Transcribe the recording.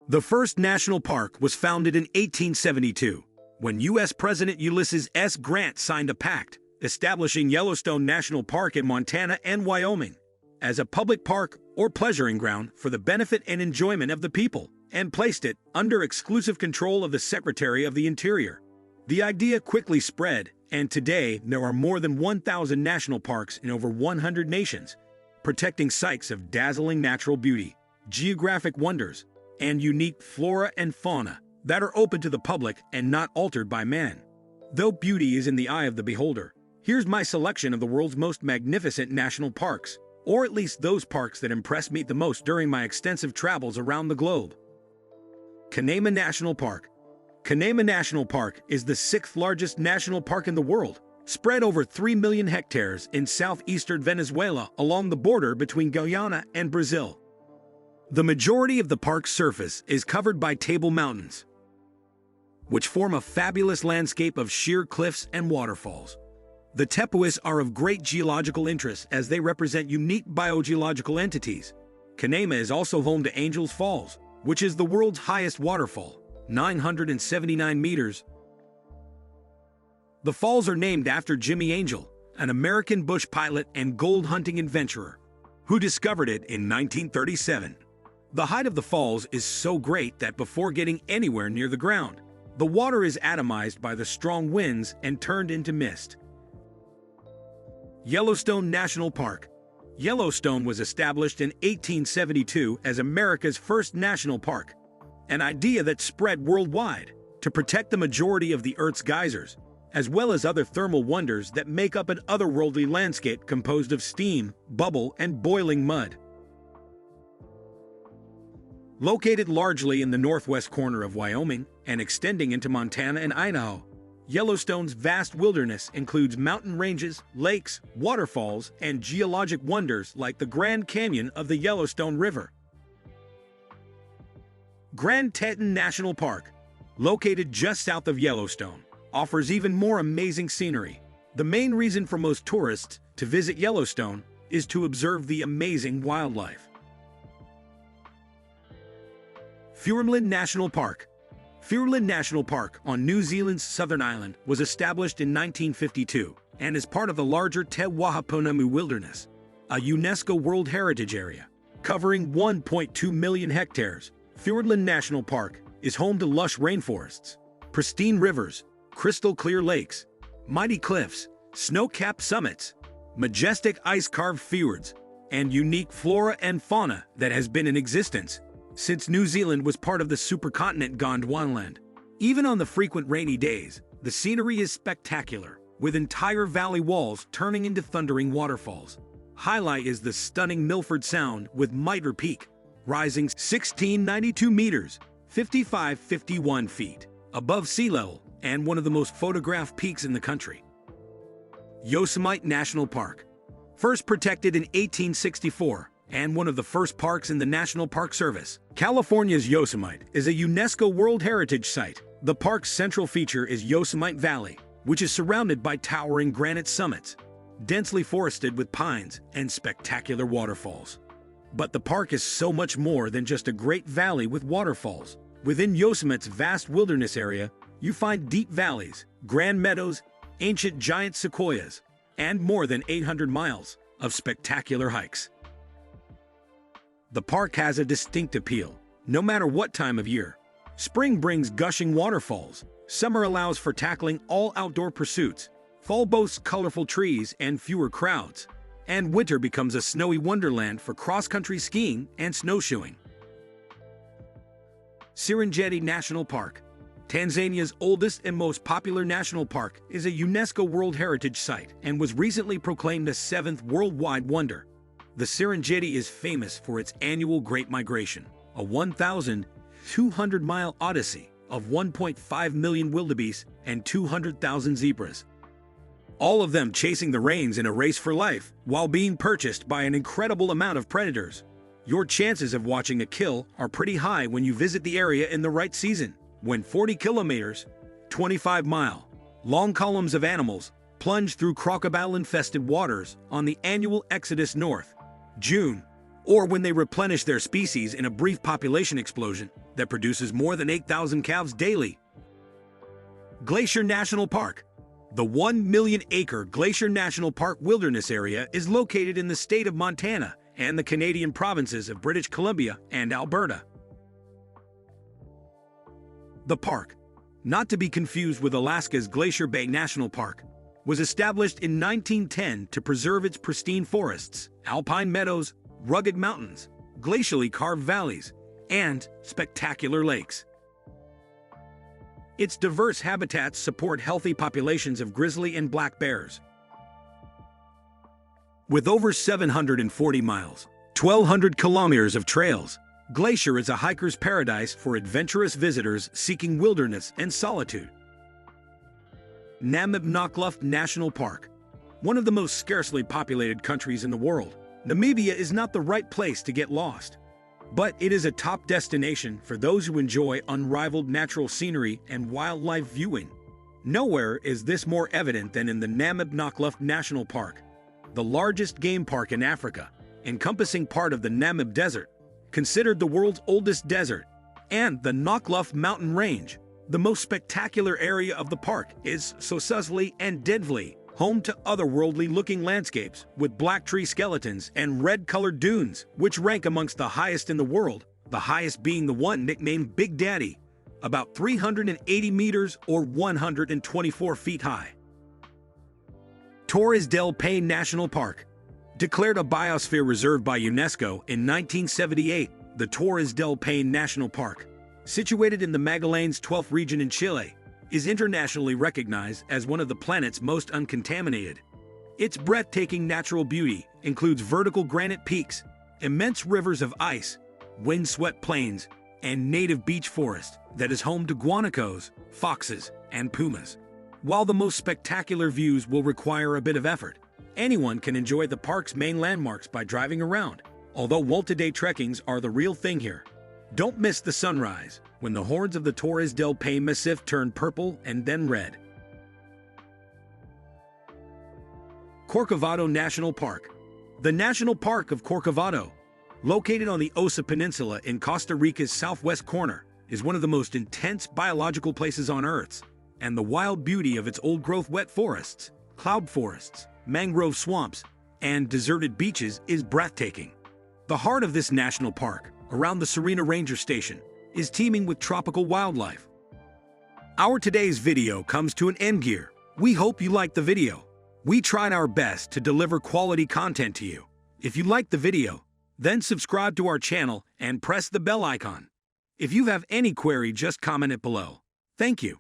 The first national park was founded in 1872, when U.S. President Ulysses S. Grant signed a pact establishing Yellowstone National Park in Montana and Wyoming as a public park or pleasuring ground for the benefit and enjoyment of the people, and placed it under exclusive control of the Secretary of the Interior. The idea quickly spread, and today there are more than 1,000 national parks in over 100 nations, protecting sites of dazzling natural beauty, geographic wonders, and unique flora and fauna that are open to the public and not altered by man. Though beauty is in the eye of the beholder, here's my selection of the world's most magnificent national parks, or at least those parks that impressed me the most during my extensive travels around the globe. Canaima National Park. Canaima National Park is the sixth largest national park in the world, spread over 3 million hectares in southeastern Venezuela along the border between Guyana and Brazil. The majority of the park's surface is covered by Table Mountains, which form a fabulous landscape of sheer cliffs and waterfalls. The tepuis are of great geological interest as they represent unique biogeological entities. Canaima is also home to Angels Falls, which is the world's highest waterfall, 979 meters. The falls are named after Jimmy Angel, an American bush pilot and gold hunting adventurer, who discovered it in 1937. The height of the falls is so great that before getting anywhere near the ground, the water is atomized by the strong winds and turned into mist. Yellowstone National Park. Yellowstone was established in 1872 as America's first national park, an idea that spread worldwide to protect the majority of the Earth's geysers, as well as other thermal wonders that make up an otherworldly landscape composed of steam, bubble, and boiling mud. Located largely in the northwest corner of Wyoming and extending into Montana and Idaho, Yellowstone's vast wilderness includes mountain ranges, lakes, waterfalls, and geologic wonders like the Grand Canyon of the Yellowstone River. Grand Teton National Park, located just south of Yellowstone, offers even more amazing scenery. The main reason for most tourists to visit Yellowstone is to observe the amazing wildlife. Fiordland National Park. Fiordland National Park on New Zealand's Southern Island was established in 1952 and is part of the larger Te Wahapounamu Wilderness, a UNESCO World Heritage Area. Covering 1.2 million hectares, Fiordland National Park is home to lush rainforests, pristine rivers, crystal-clear lakes, mighty cliffs, snow-capped summits, majestic ice-carved fjords, and unique flora and fauna that has been in existence since New Zealand was part of the supercontinent Gondwanaland. Even on the frequent rainy days, the scenery is spectacular, with entire valley walls turning into thundering waterfalls. Highlight is the stunning Milford Sound with Mitre Peak, rising 1,692 meters, 5,551 feet, above sea level, and one of the most photographed peaks in the country. Yosemite National Park. First protected in 1864, and one of the first parks in the National Park Service, California's Yosemite is a UNESCO World Heritage Site. The park's central feature is Yosemite Valley, which is surrounded by towering granite summits, densely forested with pines and spectacular waterfalls. But the park is so much more than just a great valley with waterfalls. Within Yosemite's vast wilderness area, you find deep valleys, grand meadows, ancient giant sequoias, and more than 800 miles of spectacular hikes. The park has a distinct appeal, no matter what time of year. Spring brings gushing waterfalls, summer allows for tackling all outdoor pursuits, fall boasts colorful trees and fewer crowds, and winter becomes a snowy wonderland for cross-country skiing and snowshoeing. Serengeti National Park. Tanzania's oldest and most popular national park is a UNESCO World Heritage Site and was recently proclaimed a 7th worldwide wonder. The Serengeti is famous for its annual Great Migration, a 1,200-mile odyssey of 1.5 million wildebeest and 200,000 zebras, all of them chasing the reins in a race for life while being purchased by an incredible amount of predators. Your chances of watching a kill are pretty high when you visit the area in the right season, when 40 kilometers, 25-mile, long columns of animals plunge through crocodile-infested waters on the annual Exodus North, June, or when they replenish their species in a brief population explosion, that produces more than 8,000 calves daily. Glacier National Park. The 1 million-acre Glacier National Park wilderness area is located in the state of Montana and the Canadian provinces of British Columbia and Alberta. The park, not to be confused with Alaska's Glacier Bay National Park, was established in 1910 to preserve its pristine forests, alpine meadows, rugged mountains, glacially carved valleys, and spectacular lakes. Its diverse habitats support healthy populations of grizzly and black bears. With over 740 miles, 1,200 kilometers of trails, Glacier is a hiker's paradise for adventurous visitors seeking wilderness and solitude. Namib National Park. One of the most scarcely populated countries in the world, Namibia is not the right place to get lost. But it is a top destination for those who enjoy unrivaled natural scenery and wildlife viewing. Nowhere is this more evident than in the Namib National Park, the largest game park in Africa, encompassing part of the Namib Desert, considered the world's oldest desert, and the Naklof mountain range. The most spectacular area of the park is Sossusvlei and Denvlei, home to otherworldly-looking landscapes with black tree skeletons and red-colored dunes, which rank amongst the highest in the world, the highest being the one nicknamed Big Daddy, about 380 meters or 124 feet high. Torres del Paine National Park. Declared a biosphere reserve by UNESCO in 1978, the Torres del Paine National Park, situated in the Magallanes 12th region in Chile, is internationally recognized as one of the planet's most uncontaminated. Its breathtaking natural beauty includes vertical granite peaks, immense rivers of ice, windswept plains, and native beech forest that is home to guanacos, foxes, and pumas. While the most spectacular views will require a bit of effort, anyone can enjoy the park's main landmarks by driving around, although multi-day trekkings are the real thing here. Don't miss the sunrise, when the horns of the Torres del Paine Massif turn purple and then red. Corcovado National Park. The National Park of Corcovado, located on the Osa Peninsula in Costa Rica's southwest corner, is one of the most intense biological places on Earth, and the wild beauty of its old-growth wet forests, cloud forests, mangrove swamps, and deserted beaches is breathtaking. The heart of this national park, around the Serena Ranger Station, is teeming with tropical wildlife. Our today's video comes to an end here. We hope you liked the video. We tried our best to deliver quality content to you. If you liked the video, then subscribe to our channel and press the bell icon. If you have any query, just comment it below. Thank you.